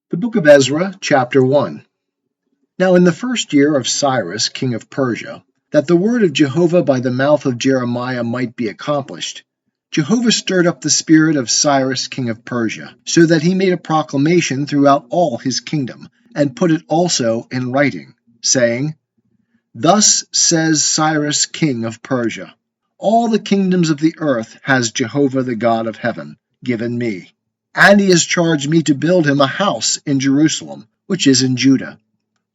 The book of Ezra, chapter 1. Now in the first year of Cyrus, king of Persia, that the word of Jehovah by the mouth of Jeremiah might be accomplished, Jehovah stirred up the spirit of Cyrus, king of Persia, so that he made a proclamation throughout all his kingdom, and put it also in writing, saying, Thus says Cyrus, king of Persia, all the kingdoms of the earth has Jehovah the God of heaven given me. And he has charged me to build him a house in Jerusalem, which is in Judah.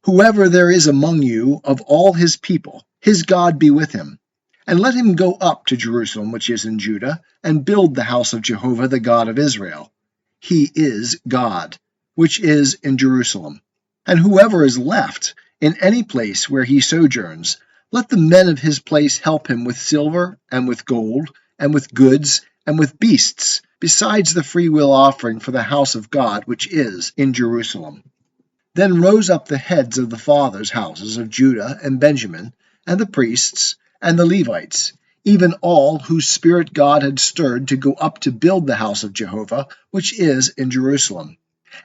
Whoever there is among you of all his people, his God be with him. And let him go up to Jerusalem, which is in Judah, and build the house of Jehovah the God of Israel. He is God, which is in Jerusalem. And whoever is left in any place where he sojourns, let the men of his place help him with silver, and with gold, and with goods, and with beasts, besides the freewill offering for the house of God which is in Jerusalem. Then rose up the heads of the fathers' houses of Judah and Benjamin, and the priests, and the Levites, even all whose spirit God had stirred to go up to build the house of Jehovah which is in Jerusalem.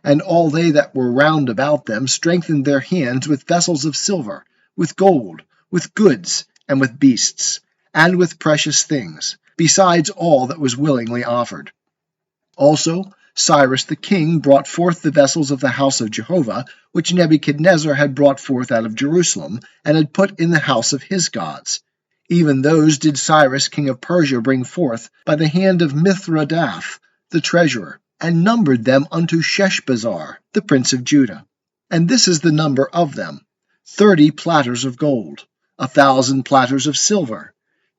And all they that were round about them strengthened their hands with vessels of silver, with gold, with goods, and with beasts, and with precious things, besides all that was willingly offered. Also Cyrus the king brought forth the vessels of the house of Jehovah, which Nebuchadnezzar had brought forth out of Jerusalem, and had put in the house of his gods. Even those did Cyrus king of Persia bring forth by the hand of Mithredath the treasurer, and numbered them unto Sheshbazzar the prince of Judah. And this is the number of them: 30 platters of gold, 1,000 platters of silver,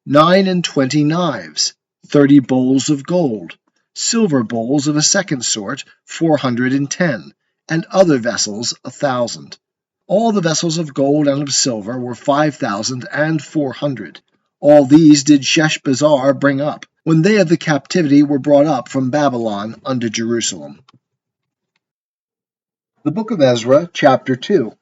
29 knives, 30 bowls of gold, silver bowls of a second sort 410, and other vessels 1,000. All the vessels of gold and of silver were 5,400. All these did Sheshbazzar bring up, when they of the captivity were brought up from Babylon unto Jerusalem. The book of Ezra, chapter 2.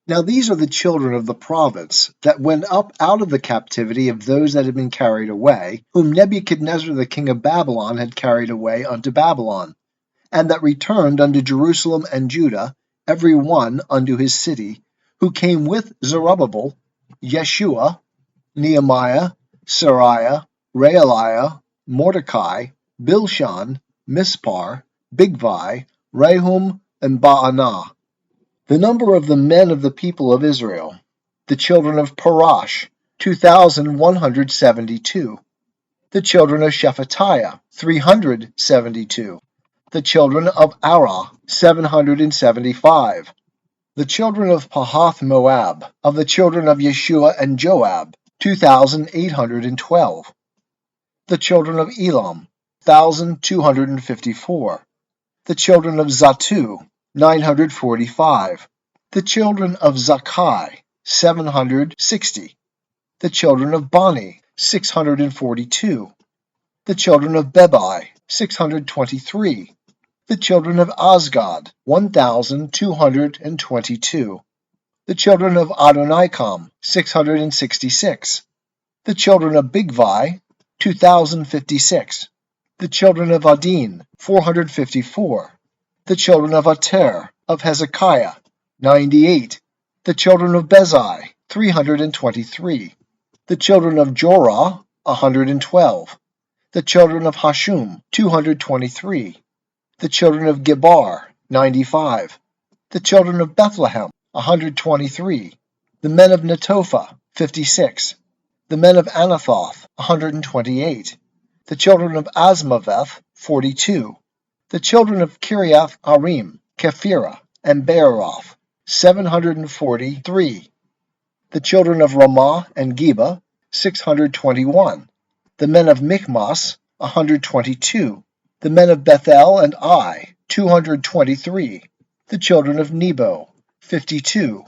Now these are the children of the province that went up out of the captivity of those that had been carried away, whom Nebuchadnezzar the king of Babylon had carried away unto Babylon, and that returned unto Jerusalem and Judah, every one unto his city, who came with Zerubbabel, Yeshua, Nehemiah, Sariah, Realiah, Mordecai, Bilshan, Mispar, Bigvai, Rehum, and Baanah. The number of the men of the people of Israel, the children of Parash, 2,172. The children of Shephatiah, 372. The children of Arah, 775. The children of Pahath Moab, of the children of Yeshua and Joab, 2,812. The children of Elam, 1,254. The children of Zatu, 945. The children of Zakkai, 760. The children of Bani, 642. The children of Bebai, 623. The children of Azgad, 1,222. The children of Adonikam, 666. The children of Bigvai, 2,056. The children of Adin, 454. The children of Ater, of Hezekiah, 98. The children of Bezai, 323. The children of Jorah, 112. The children of Hashum, 223. The children of Gebar, 95. The children of Bethlehem, 123. The men of Netophah, 56. The men of Anathoth, 128. The children of Asmaveth, 42. The children of Kiriath Arim, Kephirah, and Beeroth, 743. The children of Ramah and Geba, 621. The men of Michmas, 122. The men of Bethel and Ai, 223. The children of Nebo, 52.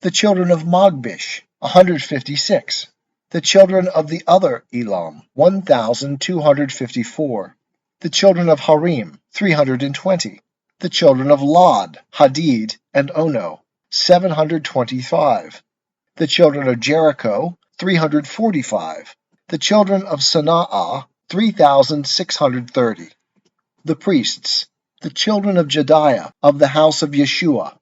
The children of Magbish, 156. The children of the other Elam, 1,254. The children of Harim, 320. The children of Lod, Hadid, and Ono, 725. The children of Jericho, 345. The children of Sanaah, 3,630. The priests, The children of Jediah, of the house of Yeshua,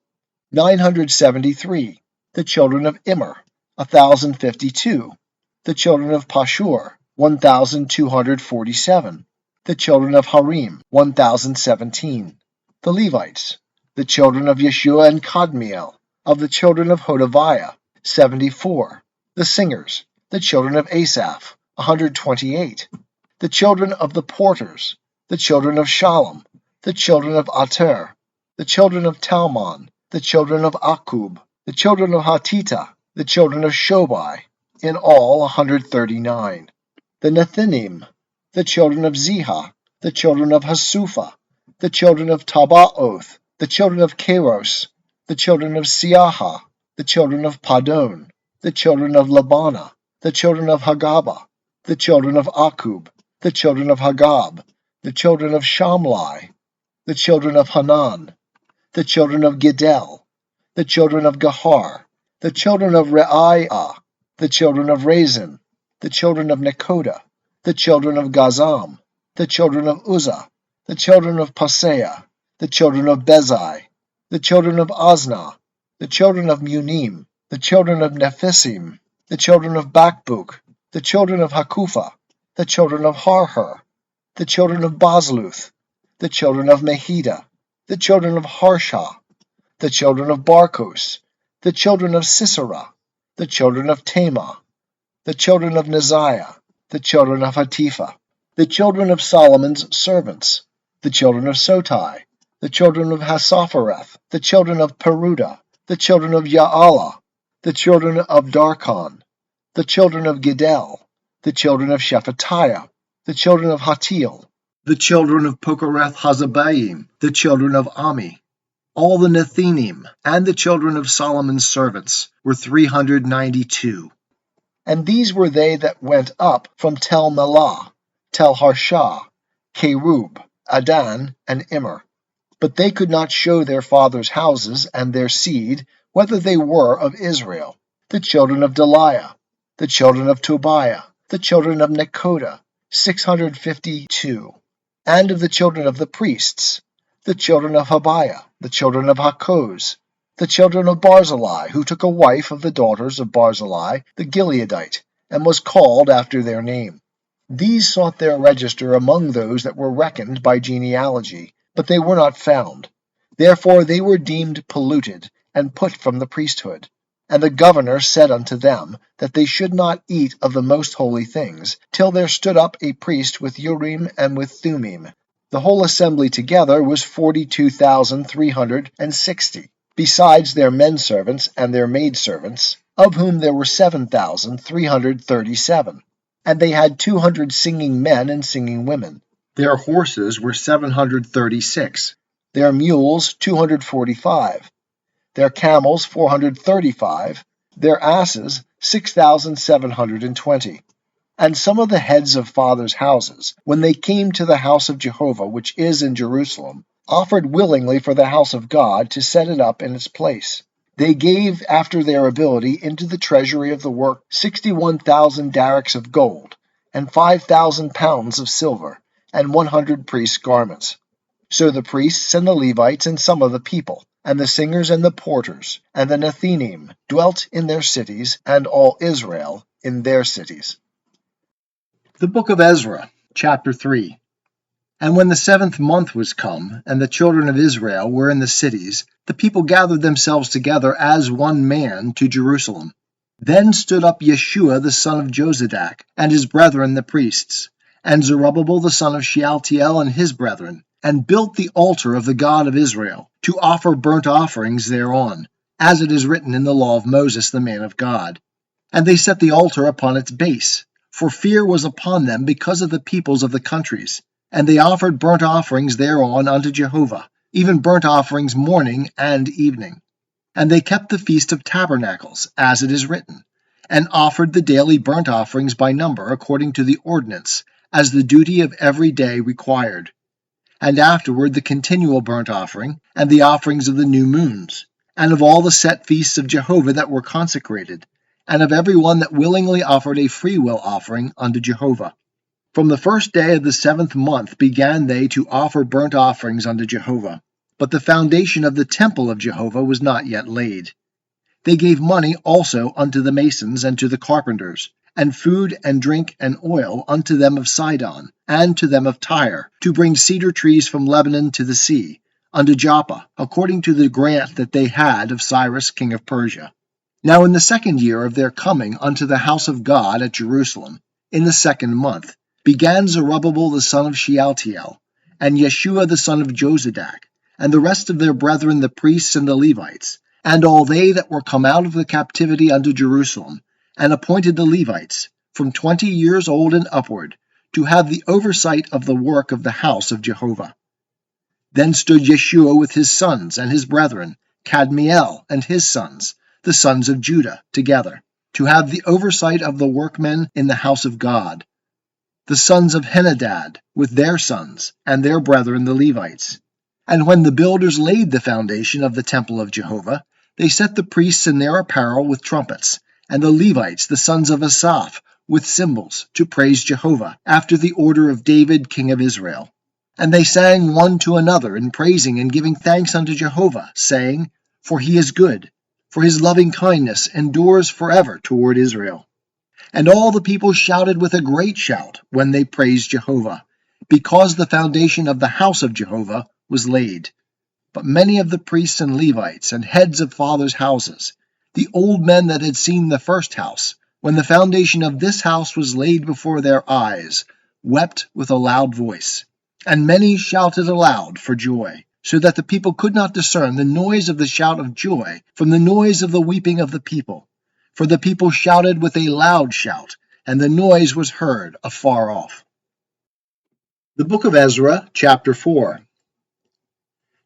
973. The children of Immer, 1052. The children of Pashur, 1247. The children of Harim, 1017. The Levites, the children of Yeshua and Kadmiel, of the children of Hodaviah, 74. The singers, the children of Asaph, 128. The children of the porters, the children of Shalom, the children of Ater, the children of Talmon, the children of Akub, the children of Hatita, the children of Shobai, in all 139. The Nethinim, the children of Ziha, the children of Hasufa, the children of Tabaoth, the children of Keros, the children of Siaha, the children of Padon, the children of Labana, the children of Hagaba, the children of Akub, the children of Hagab, the children of Shamlai, the children of Hanan, the children of Gidel, the children of Gahar, the children of Reaiah, the children of Rezin, the children of Nekoda, the children of Gazam, the children of Uzzah, the children of Paseah, the children of Bezai, the children of Asna, the children of Munim, the children of Nephisim, the children of Bakbuk, the children of Hakufa, the children of Harher, the children of Basluth, the children of Mehida, the children of Harsha, the children of Barkos, the children of Sisera, the children of Tema, the children of Neziah, the children of Hatifa, the children of Solomon's servants, the children of Sotai, the children of Hassaphareth, the children of Peruda, the children of Ya'ala, the children of Darkon, the children of Gidel, the children of Shephatiah, the children of Hatil, the children of Pokereth Hazabaim, the children of Ami. All the Nethinim and the children of Solomon's servants were 392. And these were they that went up from Tel Melah, Tel Harsha, Kerub, Adan, and Immer. But they could not show their fathers' houses and their seed, whether they were of Israel. The children of Deliah, the children of Tobiah, the children of Nekoda, 652. And of the children of the priests, the children of Habiah, the children of Hakoz, the children of Barzillai, who took a wife of the daughters of Barzillai the Gileadite, and was called after their name. These sought their register among those that were reckoned by genealogy, but they were not found. Therefore they were deemed polluted, and put from the priesthood. And the governor said unto them, that they should not eat of the most holy things, till there stood up a priest with Urim and with Thummim. The whole assembly together was 42,360, besides their menservants and their maidservants, of whom there were 7,337. And they had 200 singing men and singing women. Their horses were 736, their mules 245, their camels 435, their asses 6,720. And some of the heads of fathers' houses, when they came to the house of Jehovah which is in Jerusalem, offered willingly for the house of God to set it up in its place. They gave after their ability into the treasury of the work 61,000 darricks of gold, and 5,000 pounds of silver, and 100 priests' garments. So the priests and the Levites and some of the people, and the singers and the porters, and the Nethinim dwelt in their cities, and all Israel in their cities. The book of Ezra, chapter 3. And when the 7th month was come, and the children of Israel were in the cities, the people gathered themselves together as one man to Jerusalem. Then stood up Yeshua the son of Jozadak, and his brethren the priests, and Zerubbabel the son of Shealtiel and his brethren, and built the altar of the God of Israel, to offer burnt offerings thereon, as it is written in the law of Moses the man of God. And they set the altar upon its base, for fear was upon them because of the peoples of the countries. And they offered burnt offerings thereon unto Jehovah, even burnt offerings morning and evening. And they kept the feast of tabernacles, as it is written, and offered the daily burnt offerings by number according to the ordinance, as the duty of every day required. And afterward the continual burnt offering, and the offerings of the new moons, and of all the set feasts of Jehovah that were consecrated, and of every one that willingly offered a freewill offering unto Jehovah. From the first day of the 7th month began they to offer burnt offerings unto Jehovah. But the foundation of the temple of Jehovah was not yet laid. They gave money also unto the masons and to the carpenters, and food and drink and oil unto them of Sidon, and to them of Tyre, to bring cedar trees from Lebanon to the sea, unto Joppa, according to the grant that they had of Cyrus king of Persia. Now in the 2nd year of their coming unto the house of God at Jerusalem, in the 2nd month, began Zerubbabel the son of Shealtiel, and Yeshua the son of Jozadak, and the rest of their brethren the priests and the Levites, and all they that were come out of the captivity unto Jerusalem, and appointed the Levites, from 20 years old and upward, to have the oversight of the work of the house of Jehovah. Then stood Yeshua with his sons and his brethren, Kadmiel and his sons, the sons of Judah, together, to have the oversight of the workmen in the house of God, the sons of Henadad, with their sons, and their brethren the Levites. And when the builders laid the foundation of the temple of Jehovah, they set the priests in their apparel with trumpets, and the Levites, the sons of Asaph, with cymbals, to praise Jehovah, after the order of David king of Israel. And they sang one to another in praising and giving thanks unto Jehovah, saying, For he is good, for his loving kindness endures forever toward Israel. And all the people shouted with a great shout when they praised Jehovah, because the foundation of the house of Jehovah was laid. But many of the priests and Levites and heads of fathers' houses, the old men that had seen the first house, when the foundation of this house was laid before their eyes, wept with a loud voice. And many shouted aloud for joy, so that the people could not discern the noise of the shout of joy from the noise of the weeping of the people. For the people shouted with a loud shout, and the noise was heard afar off. The book of Ezra, chapter 4.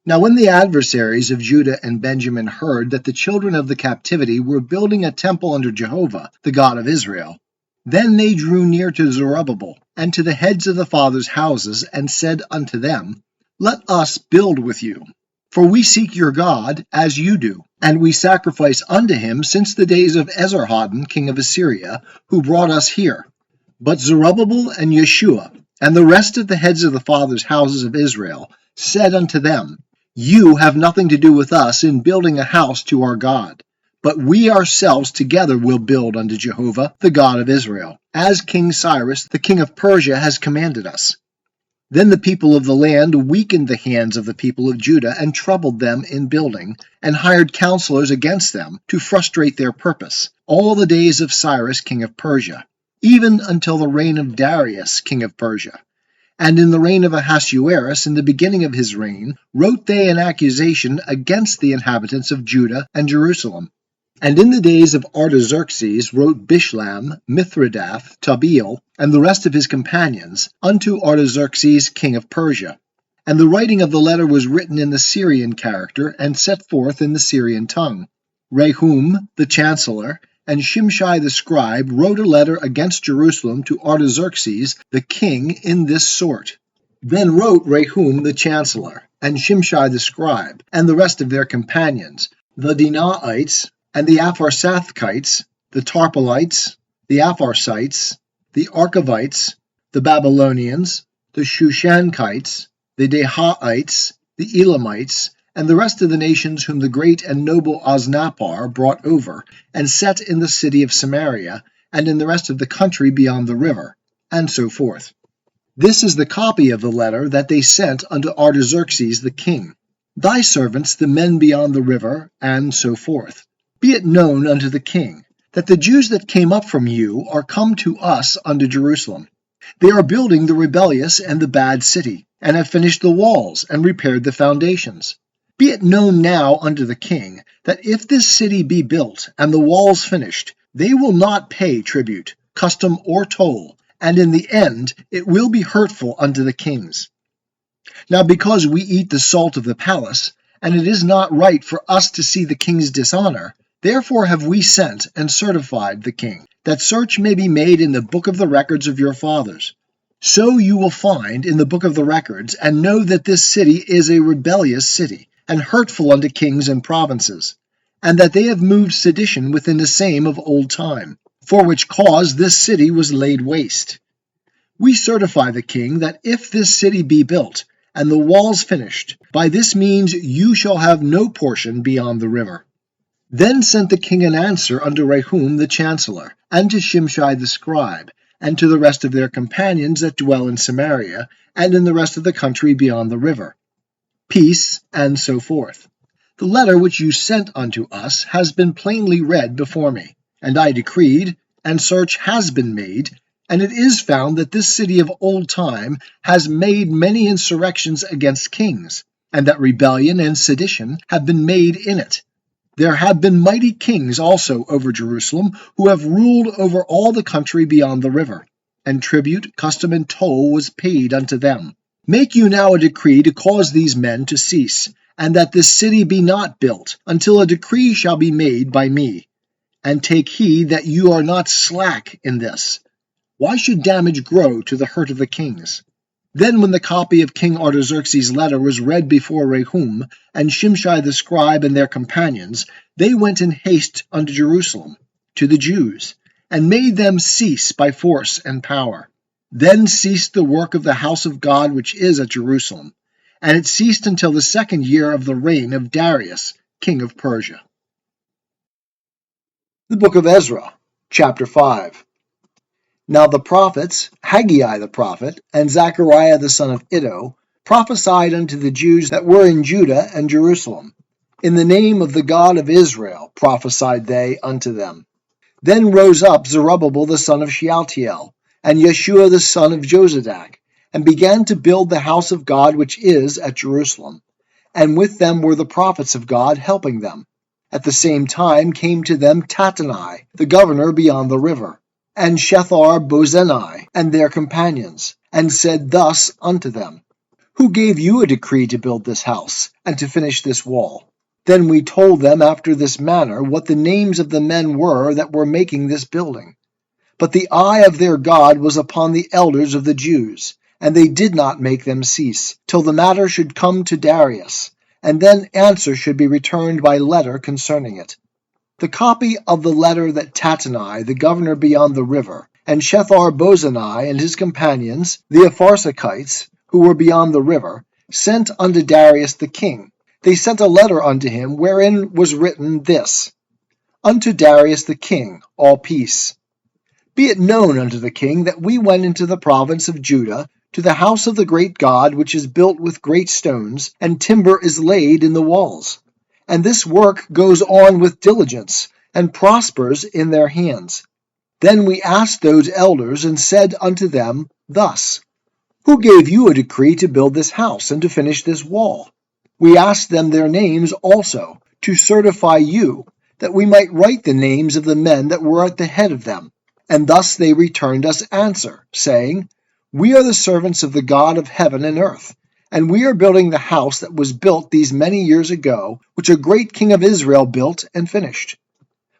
Now when the adversaries of Judah and Benjamin heard that the children of the captivity were building a temple unto Jehovah, the God of Israel, then they drew near to Zerubbabel and to the heads of the fathers' houses, and said unto them, Let us build with you. For we seek your God, as you do, and we sacrifice unto him since the days of Esarhaddon king of Assyria, who brought us here. But Zerubbabel and Yeshua, and the rest of the heads of the fathers' houses of Israel, said unto them, You have nothing to do with us in building a house to our God, but we ourselves together will build unto Jehovah, the God of Israel, as King Cyrus, the king of Persia, has commanded us. Then the people of the land weakened the hands of the people of Judah and troubled them in building, and hired counselors against them to frustrate their purpose, all the days of Cyrus king of Persia, even until the reign of Darius king of Persia. And in the reign of Ahasuerus, in the beginning of his reign, wrote they an accusation against the inhabitants of Judah and Jerusalem. And in the days of Artaxerxes wrote Bishlam, Mithridath, Tabeel, and the rest of his companions, unto Artaxerxes king of Persia. And the writing of the letter was written in the Syrian character, and set forth in the Syrian tongue. Rehum, the chancellor, and Shimshai the scribe wrote a letter against Jerusalem to Artaxerxes the king in this sort. Then wrote Rehum the chancellor, and Shimshai the scribe, and the rest of their companions, the Dinaites, and the Apharsathites, the Tarpolites, the Apharsites, the Archavites, the Babylonians, the Shushankites, the Dehaites, the Elamites, and the rest of the nations whom the great and noble Osnappar brought over, and set in the city of Samaria, and in the rest of the country beyond the river, and so forth. This is the copy of the letter that they sent unto Artaxerxes the king. Thy servants, the men beyond the river, and so forth. Be it known unto the king, that the Jews that came up from you are come to us unto Jerusalem. They are building the rebellious and the bad city, and have finished the walls, and repaired the foundations. Be it known now unto the king, that if this city be built, and the walls finished, they will not pay tribute, custom, or toll, and in the end it will be hurtful unto the kings. Now because we eat the salt of the palace, and it is not right for us to see the king's dishonor, therefore have we sent and certified the king, that search may be made in the book of the records of your fathers. So you will find in the book of the records, and know that this city is a rebellious city, and hurtful unto kings and provinces, and that they have moved sedition within the same of old time, for which cause this city was laid waste. We certify the king that if this city be built, and the walls finished, by this means you shall have no portion beyond the river. Then sent the king an answer unto Rehum the chancellor, and to Shimshai the scribe, and to the rest of their companions that dwell in Samaria, and in the rest of the country beyond the river. Peace, and so forth. The letter which you sent unto us has been plainly read before me, and I decreed, and search has been made, and it is found that this city of old time has made many insurrections against kings, and that rebellion and sedition have been made in it. There have been mighty kings also over Jerusalem, who have ruled over all the country beyond the river, and tribute, custom, and toll was paid unto them. Make you now a decree to cause these men to cease, and that this city be not built, until a decree shall be made by me. And take heed that you are not slack in this. Why should damage grow to the hurt of the kings? Then when the copy of King Artaxerxes' letter was read before Rehum, and Shimshai the scribe and their companions, they went in haste unto Jerusalem, to the Jews, and made them cease by force and power. Then ceased the work of the house of God which is at Jerusalem, and it ceased until the 2nd year of the reign of Darius, king of Persia. The book of Ezra, chapter 5. Now the prophets, Haggai the prophet, and Zechariah the son of Iddo, prophesied unto the Jews that were in Judah and Jerusalem. In the name of the God of Israel prophesied they unto them. Then rose up Zerubbabel the son of Shealtiel, and Yeshua the son of Jozadak, and began to build the house of God which is at Jerusalem. And with them were the prophets of God helping them. At the same time came to them Tattenai, the governor beyond the river, and Shethar-bozenai, and their companions, and said thus unto them, Who gave you a decree to build this house, and to finish this wall? Then we told them after this manner what the names of the men were that were making this building. But the eye of their God was upon the elders of the Jews, and they did not make them cease, till the matter should come to Darius, and then answer should be returned by letter concerning it. The copy of the letter that Tattenai, the governor beyond the river, and Shethar-bozenai and his companions, the Apharsachites, who were beyond the river, sent unto Darius the king. They sent a letter unto him, wherein was written this, Unto Darius the king, all peace. Be it known unto the king that we went into the province of Judah, to the house of the great God, which is built with great stones, and timber is laid in the walls. And this work goes on with diligence, and prospers in their hands. Then we asked those elders, and said unto them thus, Who gave you a decree to build this house, and to finish this wall? We asked them their names also, to certify you, that we might write the names of the men that were at the head of them. And thus they returned us answer, saying, We are the servants of the God of heaven and earth, and we are building the house that was built these many years ago, which a great king of Israel built and finished.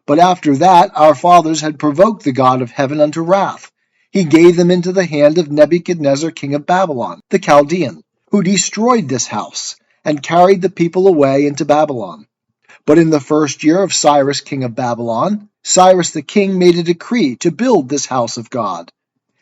But after that our fathers had provoked the God of heaven unto wrath. He gave them into the hand of Nebuchadnezzar king of Babylon, the Chaldean, who destroyed this house, and carried the people away into Babylon. But in the 1st year of Cyrus king of Babylon, Cyrus the king made a decree to build this house of God.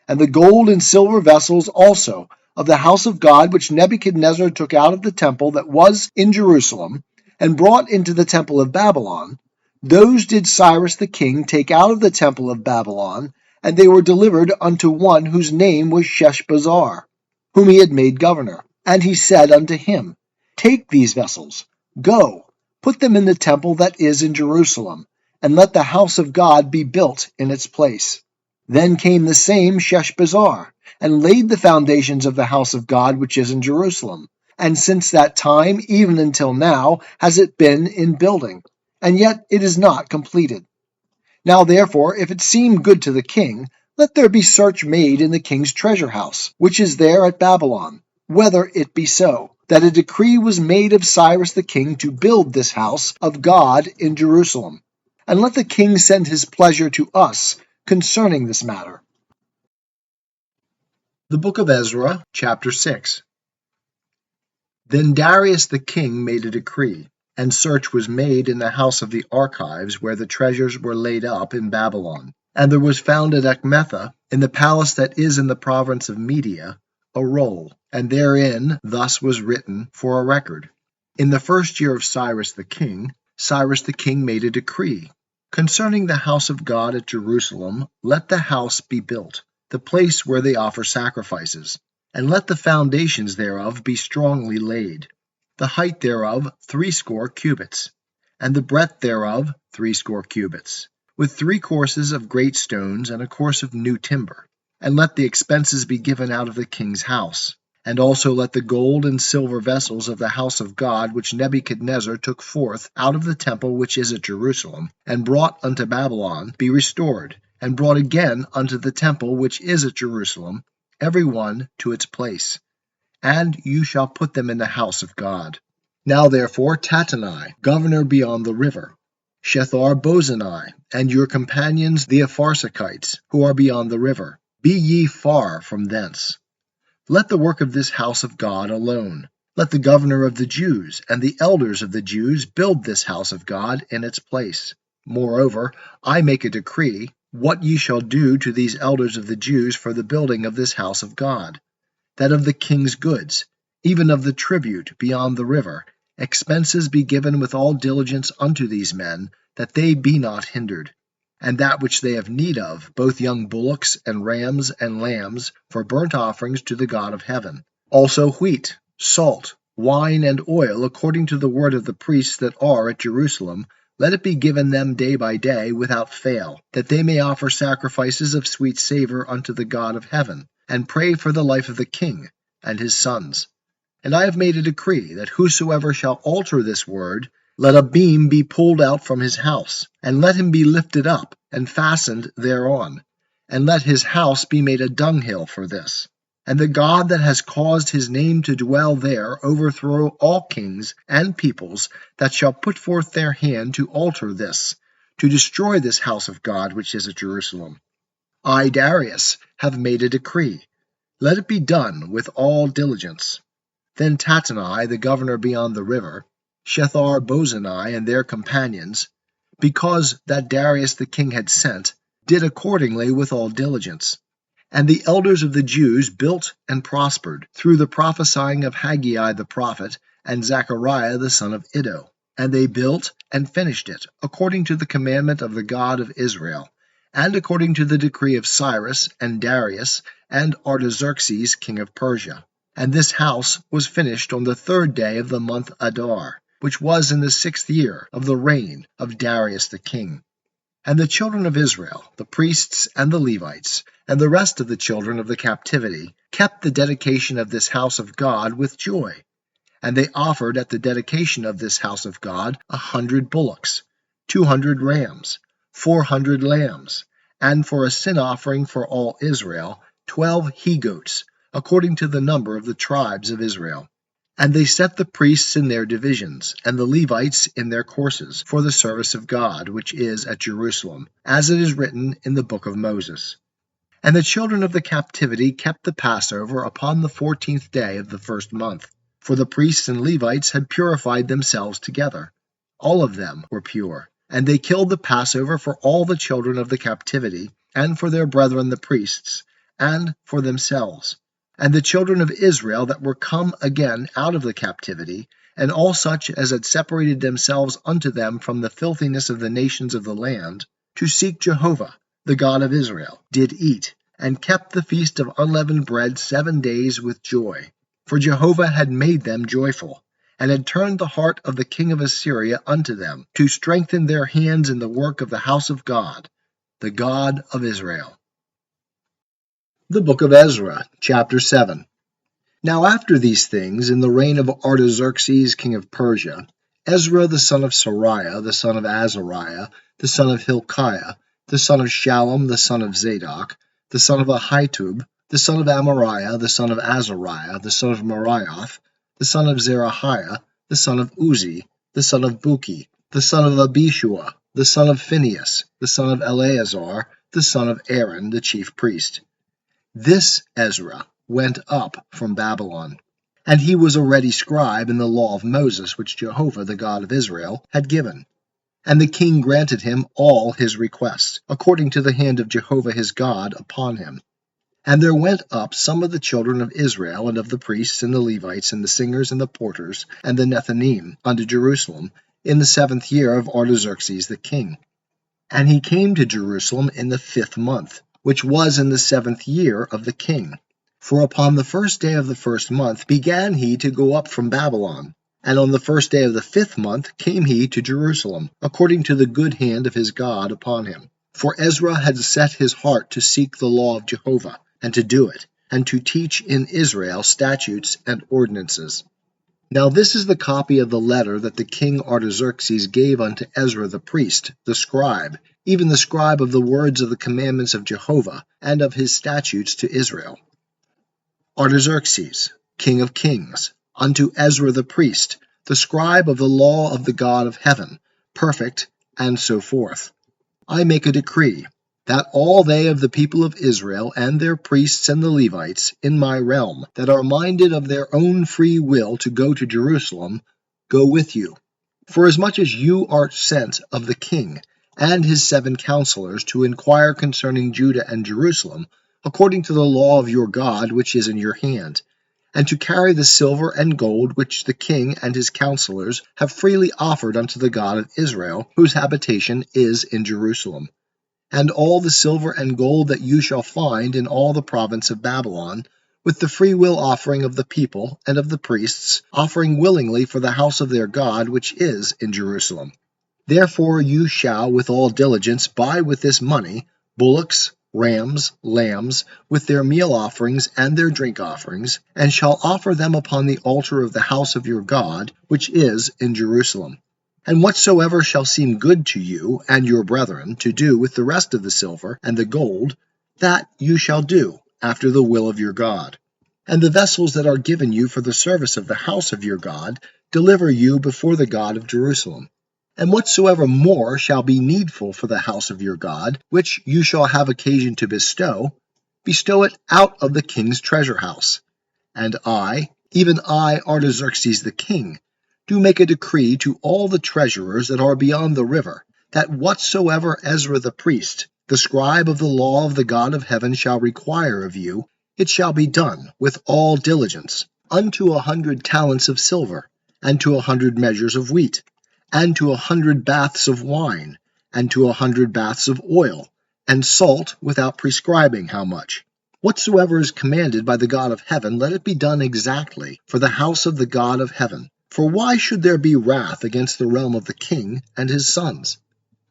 And the gold and silver vessels also of the house of God which Nebuchadnezzar took out of the temple that was in Jerusalem, and brought into the temple of Babylon, those did Cyrus the king take out of the temple of Babylon, and they were delivered unto one whose name was Sheshbazzar, whom he had made governor. And he said unto him, Take these vessels, go, put them in the temple that is in Jerusalem, and let the house of God be built in its place. Then came the same Sheshbazzar, and laid the foundations of the house of God which is in Jerusalem. And since that time, even until now, has it been in building, and yet it is not completed. Now therefore, if it seem good to the king, let there be search made in the king's treasure house, which is there at Babylon, whether it be so, that a decree was made of Cyrus the king to build this house of God in Jerusalem. And let the king send his pleasure to us concerning this matter. The book of Ezra, chapter 6. Then Darius the king made a decree, and search was made in the house of the archives where the treasures were laid up in Babylon. And there was found at Ecmetha, in the palace that is in the province of Media, a roll, and therein thus was written for a record. In the first year of Cyrus the king made a decree. Concerning the house of God at Jerusalem, let the house be built, the place where they offer sacrifices, and let the foundations thereof be strongly laid, the height thereof 80 cubits, and the breadth thereof 80 cubits, with 3 courses of great stones and a course of new timber. And let the expenses be given out of the king's house. And also let the gold and silver vessels of the house of God which Nebuchadnezzar took forth out of the temple which is at Jerusalem, and brought unto Babylon, be restored, and brought again unto the temple which is at Jerusalem, every one to its place. And you shall put them in the house of God. Now therefore Tattenai, governor beyond the river, Shethar-bozenai, and your companions the Apharsachites, who are beyond the river, be ye far from thence. Let the work of this house of God alone. Let the governor of the Jews and the elders of the Jews build this house of God in its place. Moreover, I make a decree, what ye shall do to these elders of the Jews for the building of this house of God, that of the king's goods, even of the tribute beyond the river, expenses be given with all diligence unto these men, that they be not hindered. And that which they have need of, both young bullocks and rams and lambs, for burnt offerings to the God of heaven. Also wheat, salt, wine, and oil, according to the word of the priests that are at Jerusalem, let it be given them day by day without fail, that they may offer sacrifices of sweet savour unto the God of heaven, and pray for the life of the king and his sons. And I have made a decree, that whosoever shall alter this word, let a beam be pulled out from his house, and let him be lifted up, and fastened thereon, and let his house be made a dunghill for this. And the God that has caused his name to dwell there overthrow all kings and peoples that shall put forth their hand to alter this, to destroy this house of God which is at Jerusalem. I, Darius, have made a decree. Let it be done with all diligence. Then Tattenai, the governor beyond the river, Shethar-bozenai and their companions, because that Darius the king had sent, did accordingly with all diligence. And the elders of the Jews built and prospered, through the prophesying of Haggai the prophet and Zechariah the son of Iddo. And they built and finished it, according to the commandment of the God of Israel, and according to the decree of Cyrus and Darius and Artaxerxes king of Persia. And this house was finished on the 3rd day of the month Adar, which was in the 6th year of the reign of Darius the king. And the children of Israel, the priests and the Levites, and the rest of the children of the captivity, kept the dedication of this house of God with joy. And they offered at the dedication of this house of God 100 bullocks, 200 rams, 400 lambs, and for a sin offering for all Israel, 12 he-goats, according to the number of the tribes of Israel. And they set the priests in their divisions, and the Levites in their courses, for the service of God, which is at Jerusalem, as it is written in the book of Moses. And the children of the captivity kept the Passover upon the 14th day of the 1st month, for the priests and Levites had purified themselves together. All of them were pure. And they killed the Passover for all the children of the captivity, and for their brethren the priests, and for themselves. And the children of Israel that were come again out of the captivity, and all such as had separated themselves unto them from the filthiness of the nations of the land, to seek Jehovah, the God of Israel, did eat, and kept the feast of unleavened bread 7 days with joy. For Jehovah had made them joyful, and had turned the heart of the king of Assyria unto them, to strengthen their hands in the work of the house of God, the God of Israel. The book of Ezra, chapter 7. Now after these things, in the reign of Artaxerxes king of Persia, Ezra the son of Sariah, the son of Azariah, the son of Hilkiah, the son of Shallum, the son of Zadok, the son of Ahitub, the son of Amariah, the son of Azariah, the son of Marioth, the son of Zerahiah, the son of Uzi, the son of Buki, the son of Abishua, the son of Phinehas, the son of Eleazar, the son of Aaron, the chief priest. This Ezra went up from Babylon, and he was a ready scribe in the law of Moses which Jehovah the God of Israel had given. And the king granted him all his requests, according to the hand of Jehovah his God upon him. And there went up some of the children of Israel, and of the priests, and the Levites, and the singers, and the porters, and the Nethinim, unto Jerusalem, in the 7th year of Artaxerxes the king. And he came to Jerusalem in the 5th month, which was in the 7th year of the king. For upon the 1st day of the 1st month began he to go up from Babylon. And on the 1st day of the 5th month came he to Jerusalem, according to the good hand of his God upon him. For Ezra had set his heart to seek the law of Jehovah, and to do it, and to teach in Israel statutes and ordinances. Now this is the copy of the letter that the king Artaxerxes gave unto Ezra the priest, the scribe, even the scribe of the words of the commandments of Jehovah, and of his statutes to Israel. Artaxerxes, king of kings, unto Ezra the priest, the scribe of the law of the God of heaven, perfect, and so forth. I make a decree, that all they of the people of Israel, and their priests and the Levites, in my realm, that are minded of their own free will to go to Jerusalem, go with you. Forasmuch as you are sent of the king, and his 7 counselors, to inquire concerning Judah and Jerusalem, according to the law of your God which is in your hand, and to carry the silver and gold which the king and his counselors have freely offered unto the God of Israel, whose habitation is in Jerusalem. And all the silver and gold that you shall find in all the province of Babylon, with the freewill offering of the people and of the priests, offering willingly for the house of their God which is in Jerusalem. Therefore you shall with all diligence buy with this money bullocks, rams, lambs, with their meal offerings and their drink offerings, and shall offer them upon the altar of the house of your God, which is in Jerusalem. And whatsoever shall seem good to you and your brethren to do with the rest of the silver and the gold, that you shall do, after the will of your God. And the vessels that are given you for the service of the house of your God, deliver you before the God of Jerusalem. And whatsoever more shall be needful for the house of your God, which you shall have occasion to bestow it out of the king's treasure house. And I, even I, Artaxerxes the king, do make a decree to all the treasurers that are beyond the river, that whatsoever Ezra the priest, the scribe of the law of the God of heaven, shall require of you, it shall be done with all diligence, unto 100 talents of silver, and to 100 measures of wheat, and to 100 baths of wine, and to 100 baths of oil, and salt without prescribing how much. Whatsoever is commanded by the God of heaven, let it be done exactly for the house of the God of heaven. For why should there be wrath against the realm of the king and his sons?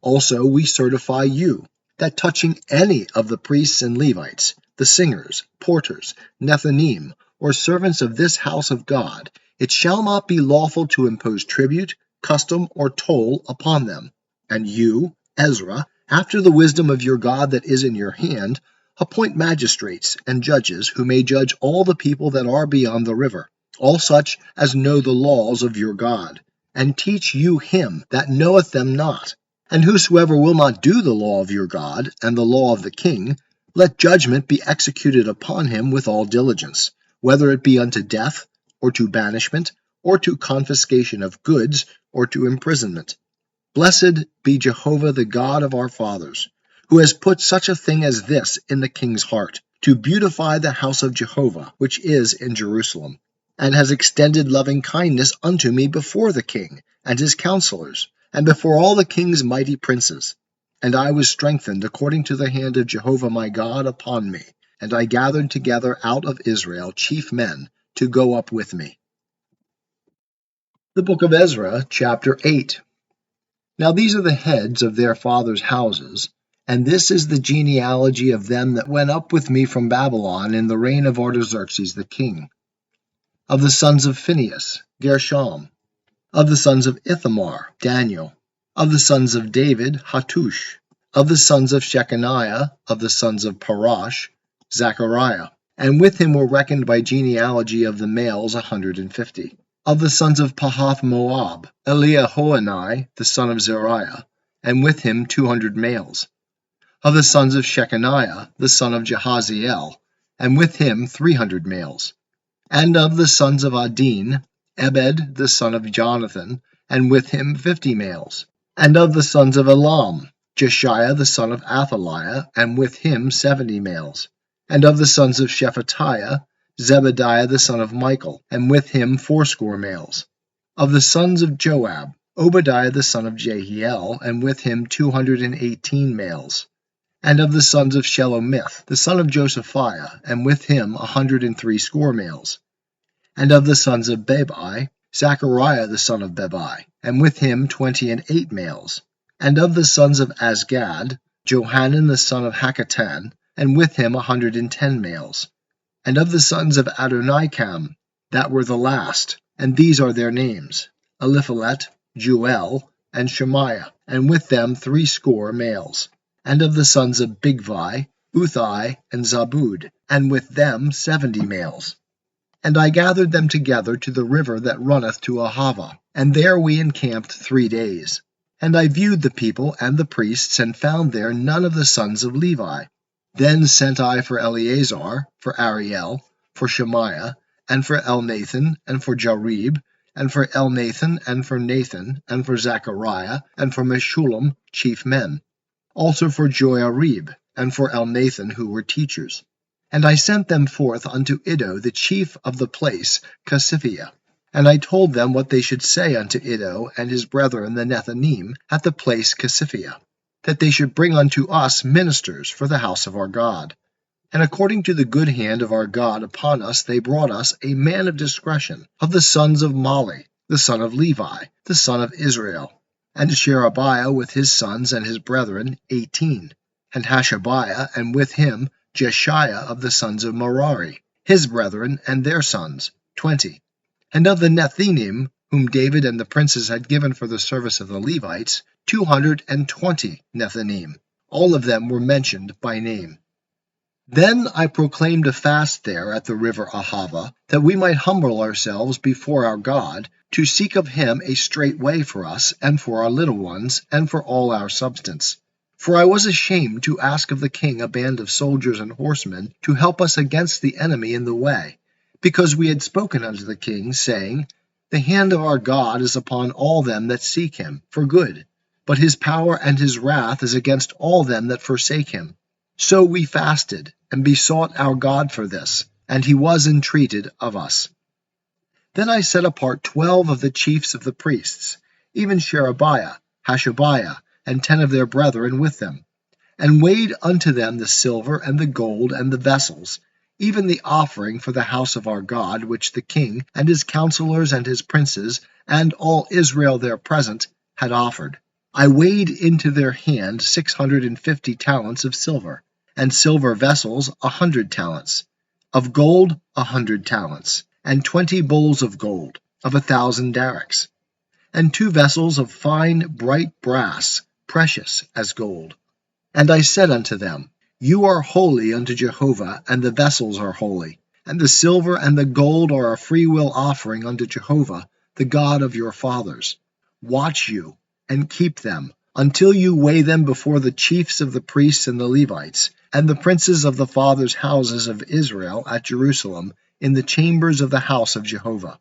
Also we certify you, that touching any of the priests and Levites, the singers, porters, Nethinim, or servants of this house of God, it shall not be lawful to impose tribute, custom, or toll upon them. And you, Ezra, after the wisdom of your God that is in your hand, appoint magistrates and judges who may judge all the people that are beyond the river, all such as know the laws of your God, and teach you him that knoweth them not. And whosoever will not do the law of your God, and the law of the king, let judgment be executed upon him with all diligence, whether it be unto death, or to banishment, or to confiscation of goods, or to imprisonment. Blessed be Jehovah the God of our fathers, who has put such a thing as this in the king's heart, to beautify the house of Jehovah, which is in Jerusalem, and has extended loving kindness unto me before the king and his counselors, and before all the king's mighty princes. And I was strengthened according to the hand of Jehovah my God upon me, and I gathered together out of Israel chief men to go up with me. The book of Ezra, chapter 8. Now these are the heads of their fathers' houses, and this is the genealogy of them that went up with me from Babylon in the reign of Artaxerxes the king. Of the sons of Phinehas, Gershom. Of the sons of Ithamar, Daniel. Of the sons of David, Hattush. Of the sons of Shechaniah, of the sons of Parash, Zechariah. And with him were reckoned by genealogy of the males 150. Of the sons of Pahath-Moab, Eliahoenai, the son of Zariah, and with him 200 males. Of the sons of Shechaniah, the son of Jahaziel, and with him 300 males. And of the sons of Adin, Ebed, the son of Jonathan, and with him 50 males. And of the sons of Elam, Jeshiah the son of Athaliah, and with him 70 males. And of the sons of Shephatiah, Zebediah the son of Michael, and with him 80 males. Of the sons of Joab, Obadiah the son of Jehiel, and with him 218 males. And of the sons of Shelomith, the son of Josephiah, and with him 160 males. And of the sons of Bebai, Zechariah the son of Bebai, and with him 28 males. And of the sons of Azgad, Johanan the son of Hakatan, and with him 110 males. And of the sons of Adonikam, that were the last, and these are their names, Eliphalet, Juel, and Shemaiah, and with them 80 males. And of the sons of Bigvai, Uthai, and Zabud, and with them 70 males. And I gathered them together to the river that runneth to Ahava, and there we encamped 3 days. And I viewed the people and the priests, and found there none of the sons of Levi. Then sent I for Eleazar, for Ariel, for Shemaiah, and for Elnathan, and for Jarib, and for Elnathan, and for Nathan, and for Zechariah, and for Meshullam, chief men. Also for Joarib, and for Elnathan, who were teachers. And I sent them forth unto Iddo, the chief of the place, Casiphia. And I told them what they should say unto Iddo and his brethren the Nethinim at the place Casiphia, that they should bring unto us ministers for the house of our God. And according to the good hand of our God upon us, they brought us a man of discretion, of the sons of Mali, the son of Levi, the son of Israel, and Sherebiah with his sons and his brethren 18, and Hashabiah, and with him Jeshiah of the sons of Merari, his brethren and their sons 20. And of the Nethinim, whom David and the princes had given for the service of the Levites, 220 Nethinim. All of them were mentioned by name. Then I proclaimed a fast there at the river Ahava, that we might humble ourselves before our God, to seek of him a straight way for us, and for our little ones, and for all our substance. For I was ashamed to ask of the king a band of soldiers and horsemen to help us against the enemy in the way, because we had spoken unto the king, saying, The hand of our God is upon all them that seek him, for good, but his power and his wrath is against all them that forsake him. So we fasted, and besought our God for this, and he was entreated of us. Then I set apart 12 of the chiefs of the priests, even Sherebiah, Hashabiah, and 10 of their brethren with them, and weighed unto them the silver and the gold and the vessels, even the offering for the house of our God, which the king and his counselors and his princes, and all Israel there present, had offered. I weighed into their hand 650 talents of silver, and silver vessels 100 talents, of gold 100 talents, and 20 bowls of gold, of 1,000 darics, and 2 vessels of fine bright brass, precious as gold. And I said unto them, You are holy unto Jehovah, and the vessels are holy, and the silver and the gold are a freewill offering unto Jehovah, the God of your fathers. Watch you, and keep them, until you weigh them before the chiefs of the priests and the Levites, and the princes of the fathers' houses of Israel at Jerusalem, in the chambers of the house of Jehovah.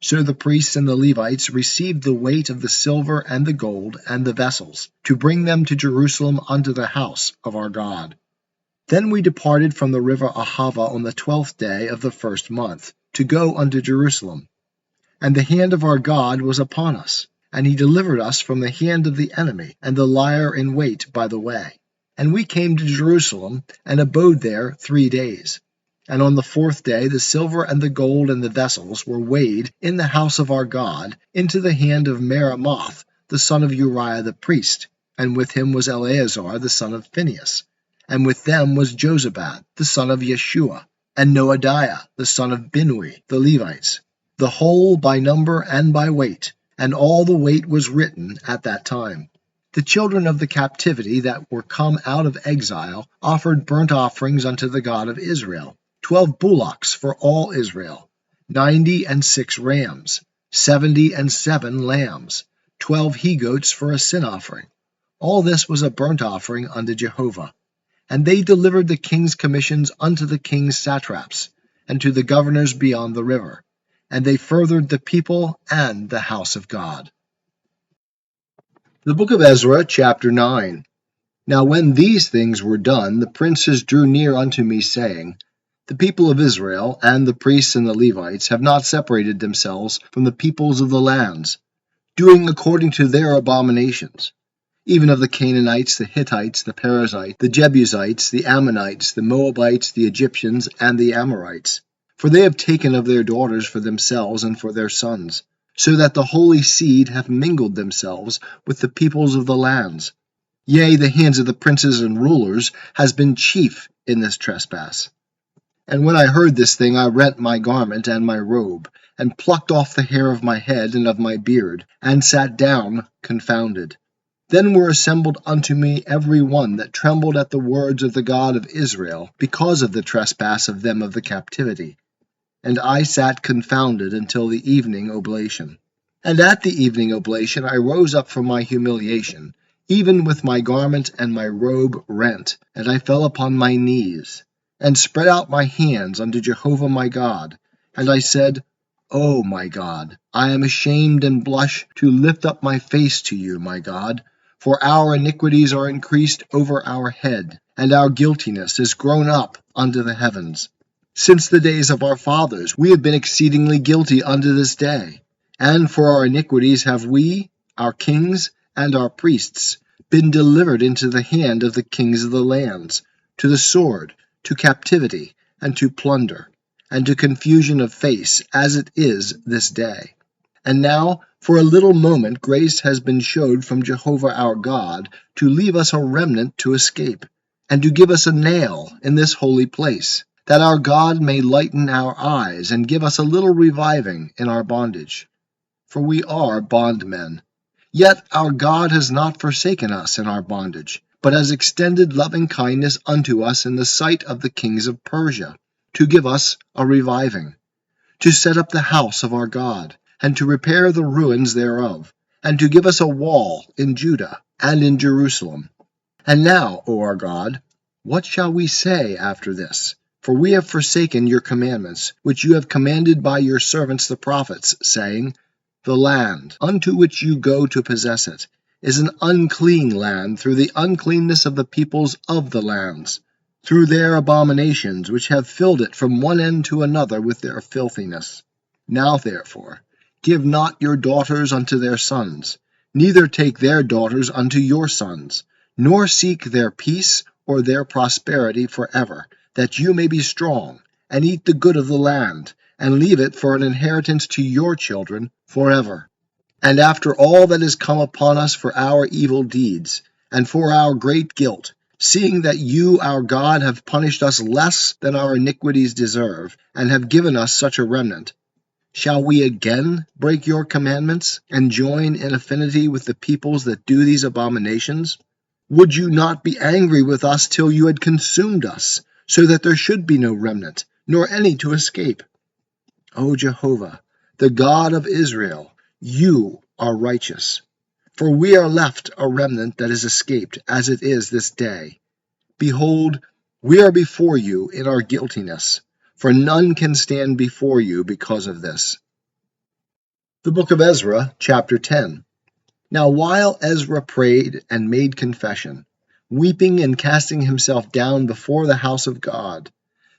So the priests and the Levites received the weight of the silver and the gold and the vessels, to bring them to Jerusalem unto the house of our God. Then we departed from the river Ahava on the 12th day of the 1st month, to go unto Jerusalem. And the hand of our God was upon us, and he delivered us from the hand of the enemy, and the liar in wait by the way. And we came to Jerusalem, and abode there 3 days. And on the 4th day the silver and the gold and the vessels were weighed in the house of our God into the hand of Meremoth, the son of Uriah the priest, and with him was Eleazar the son of Phinehas, and with them was Jozabad the son of Yeshua, and Noadiah the son of Binnui, the Levites, the whole by number and by weight, and all the weight was written at that time. The children of the captivity that were come out of exile offered burnt offerings unto the God of Israel, 12 bullocks for all Israel, 96 rams, 77 lambs, 12 he-goats for a sin offering. All this was a burnt offering unto Jehovah. And they delivered the king's commissions unto the king's satraps, and to the governors beyond the river. And they furthered the people and the house of God. The book of Ezra, chapter 9. Now when these things were done, the princes drew near unto me, saying, The people of Israel, and the priests and the Levites, have not separated themselves from the peoples of the lands, doing according to their abominations, even of the Canaanites, the Hittites, the Perizzites, the Jebusites, the Ammonites, the Moabites, the Egyptians, and the Amorites. For they have taken of their daughters for themselves and for their sons, so that the holy seed have mingled themselves with the peoples of the lands. Yea, the hands of the princes and rulers has been chief in this trespass. And when I heard this thing, I rent my garment and my robe, and plucked off the hair of my head and of my beard, and sat down confounded. Then were assembled unto me every one that trembled at the words of the God of Israel, because of the trespass of them of the captivity. And I sat confounded until the evening oblation. And at the evening oblation I rose up from my humiliation, even with my garment and my robe rent, and I fell upon my knees, and spread out my hands unto Jehovah my God. And I said, O my God, I am ashamed and blush to lift up my face to you, my God, for our iniquities are increased over our head, and our guiltiness is grown up unto the heavens. Since the days of our fathers we have been exceedingly guilty unto this day, and for our iniquities have we, our kings, and our priests, been delivered into the hand of the kings of the lands, to the sword, to captivity, and to plunder, and to confusion of face, as it is this day. And now, for a little moment, grace has been showed from Jehovah our God, to leave us a remnant to escape, and to give us a nail in this holy place, that our God may lighten our eyes, and give us a little reviving in our bondage. For we are bondmen. Yet our God has not forsaken us in our bondage, but has extended loving kindness unto us in the sight of the kings of Persia, to give us a reviving, to set up the house of our God, and to repair the ruins thereof, and to give us a wall in Judah and in Jerusalem. And now, O our God, what shall we say after this? For we have forsaken your commandments, which you have commanded by your servants the prophets, saying, The land unto which you go to possess it is an unclean land through the uncleanness of the peoples of the lands, through their abominations which have filled it from one end to another with their filthiness. Now therefore, give not your daughters unto their sons, neither take their daughters unto your sons, nor seek their peace or their prosperity forever, that you may be strong, and eat the good of the land, and leave it for an inheritance to your children forever. And after all that is come upon us for our evil deeds, and for our great guilt, seeing that you, our God, have punished us less than our iniquities deserve, and have given us such a remnant, shall we again break your commandments, and join in affinity with the peoples that do these abominations? Would you not be angry with us till you had consumed us, so that there should be no remnant, nor any to escape? O Jehovah, the God of Israel, you are righteous. For we are left a remnant that is escaped, as it is this day. Behold, we are before you in our guiltiness, for none can stand before you because of this. The book of Ezra, chapter 10. Now while Ezra prayed and made confession, weeping and casting himself down before the house of God,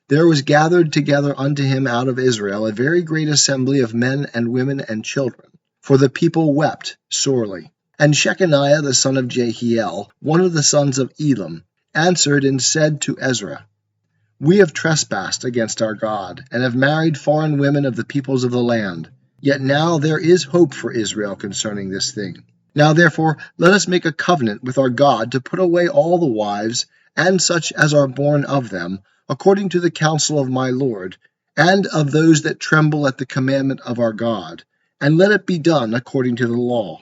there was gathered together unto him out of Israel a very great assembly of men and women and children, for the people wept sorely. And Shechaniah the son of Jehiel, one of the sons of Elam, answered and said to Ezra, We have trespassed against our God, and have married foreign women of the peoples of the land. Yet now there is hope for Israel concerning this thing. Now therefore let us make a covenant with our God to put away all the wives, and such as are born of them, according to the counsel of my Lord, and of those that tremble at the commandment of our God, and let it be done according to the law.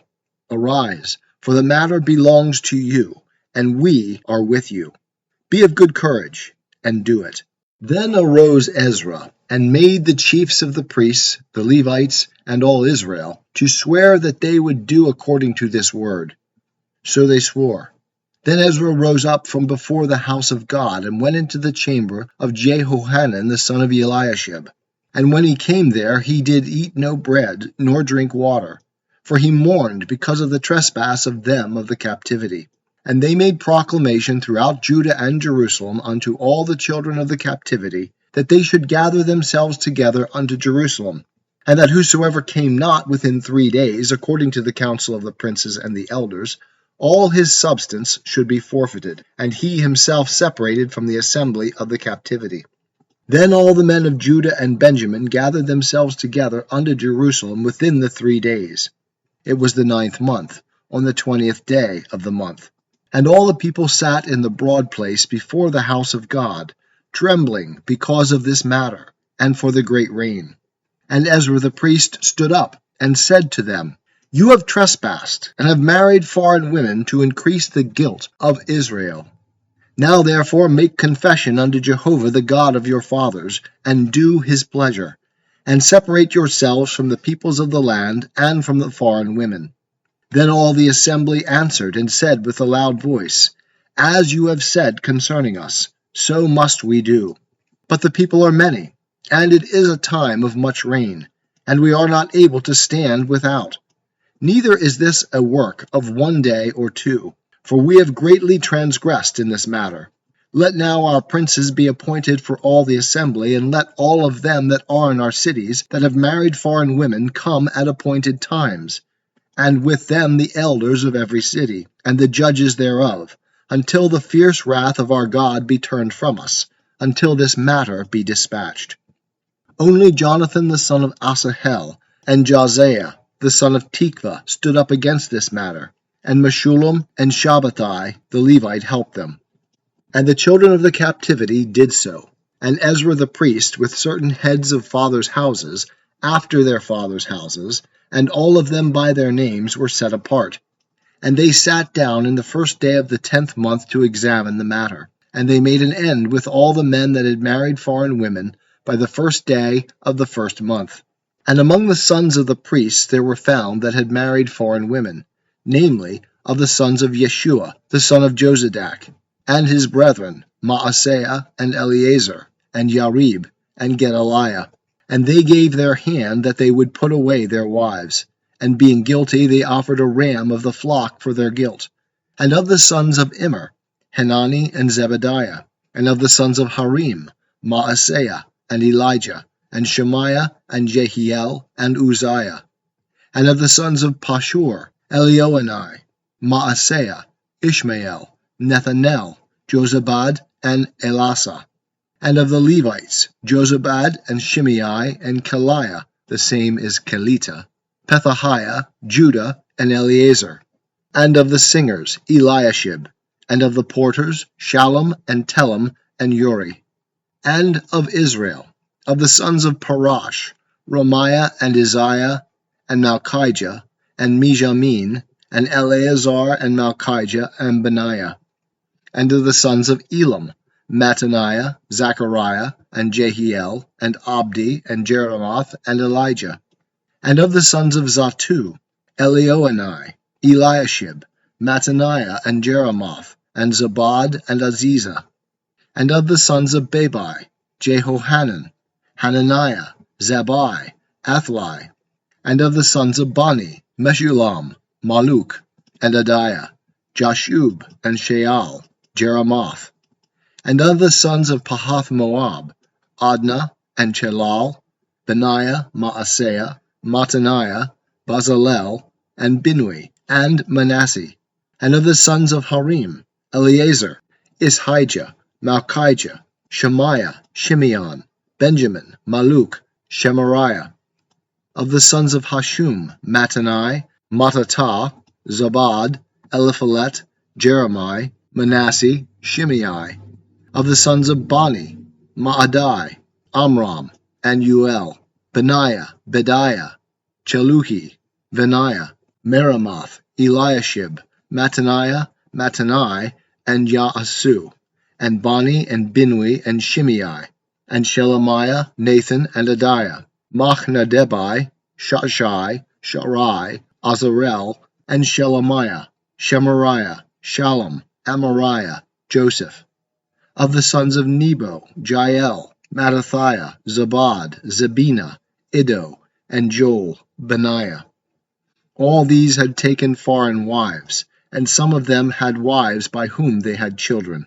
Arise, for the matter belongs to you, and we are with you. Be of good courage, and do it. Then arose Ezra, and made the chiefs of the priests, the Levites, and all Israel, to swear that they would do according to this word. So they swore. Then Ezra rose up from before the house of God, and went into the chamber of Jehohanan the son of Eliashib. And when he came there, he did eat no bread, nor drink water, for he mourned because of the trespass of them of the captivity. And they made proclamation throughout Judah and Jerusalem unto all the children of the captivity, that they should gather themselves together unto Jerusalem, and that whosoever came not within 3 days, according to the counsel of the princes and the elders, all his substance should be forfeited, and he himself separated from the assembly of the captivity. Then all the men of Judah and Benjamin gathered themselves together unto Jerusalem within the 3 days. It was the 9th month, on the 20th day of the month. And all the people sat in the broad place before the house of God, trembling because of this matter, and for the great rain. And Ezra the priest stood up, and said to them, You have trespassed, and have married foreign women to increase the guilt of Israel. Now therefore make confession unto Jehovah the God of your fathers, and do his pleasure, and separate yourselves from the peoples of the land, and from the foreign women. Then all the assembly answered and said with a loud voice, As you have said concerning us, so must we do. But the people are many, and it is a time of much rain, and we are not able to stand without. Neither is this a work of 1 day or 2, for we have greatly transgressed in this matter. Let now our princes be appointed for all the assembly, and let all of them that are in our cities, that have married foreign women, come at appointed times, and with them the elders of every city, and the judges thereof, until the fierce wrath of our God be turned from us, until this matter be dispatched. Only Jonathan the son of Asahel, and Josiah the son of Tikva stood up against this matter, and Meshullam and Shabbatai the Levite helped them. And the children of the captivity did so, and Ezra the priest, with certain heads of fathers' houses, after their fathers' houses, and all of them by their names were set apart. And they sat down in the first day of the 10th month to examine the matter. And they made an end with all the men that had married foreign women by the first day of the 1st month. And among the sons of the priests there were found that had married foreign women, namely, of the sons of Yeshua, the son of Josadak, and his brethren, Maaseiah and Eleazar, and Yarib, and Gedaliah. And they gave their hand that they would put away their wives. And being guilty, they offered a ram of the flock for their guilt. And of the sons of Immer, Hanani and Zebediah. And of the sons of Harim, Maaseiah and Elijah, and Shemaiah and Jehiel and Uzziah. And of the sons of Pashur, Elioenai, Maaseiah, Ishmael, Nethanel, Jozabad, and Elasa. And of the Levites, Jozabad and Shimei and Keliah, the same is Kelita, Pethahiah, Judah, and Eleazar. And of the singers, Eliashib. And of the porters, Shallum and Telem and Uri. And of Israel, of the sons of Parash, Ramiah and Isaiah, and Malchijah, and Mijamin, and Eleazar and Malchijah and Benaiah. And of the sons of Elam, Mattaniah, Zechariah, and Jehiel, and Abdi, and Jeremoth, and Elijah. And of the sons of Zatu, Elioenai, Eliashib, Mattaniah, and Jeremoth, and Zabad, and Aziza. And of the sons of Babai, Jehohanan, Hananiah, Zabai, Athli. And of the sons of Bani, Meshullam, Maluk, and Adiah, Jashub, and Sheal, Jeremoth. And of the sons of Pahath-Moab, Adnah, and Chelal, Benaiah, Maaseiah, Mattaniah, Bazalel, and Binui, and Manasseh. And of the sons of Harim, Eleazar, Ishijah, Malchijah, Shemaiah, Shimeon, Benjamin, Maluk, Shemariah. Of the sons of Hashum, Mattanai, Mattatah, Zabad, Eliphalet, Jeremiah, Manasseh, Shimei. Of the sons of Bani, Maadai, Amram, and Uel, Benaiah, Bediah, Cheluhi, Benaiah, Merimoth, Eliashib, Mattaniah, Mattanai, and Yaasu, and Bani, and Binui, and Shimei, and Shelemiah, Nathan, and Adiah, Machnadebai, Shashai, Sharai, Azarel, and Shelemiah, Shemariah, Shalom, Amariah, Joseph. Of the sons of Nebo, Jael, Mattathiah, Zabad, Zebina, Iddo, and Joel, Benaiah. All these had taken foreign wives, and some of them had wives by whom they had children.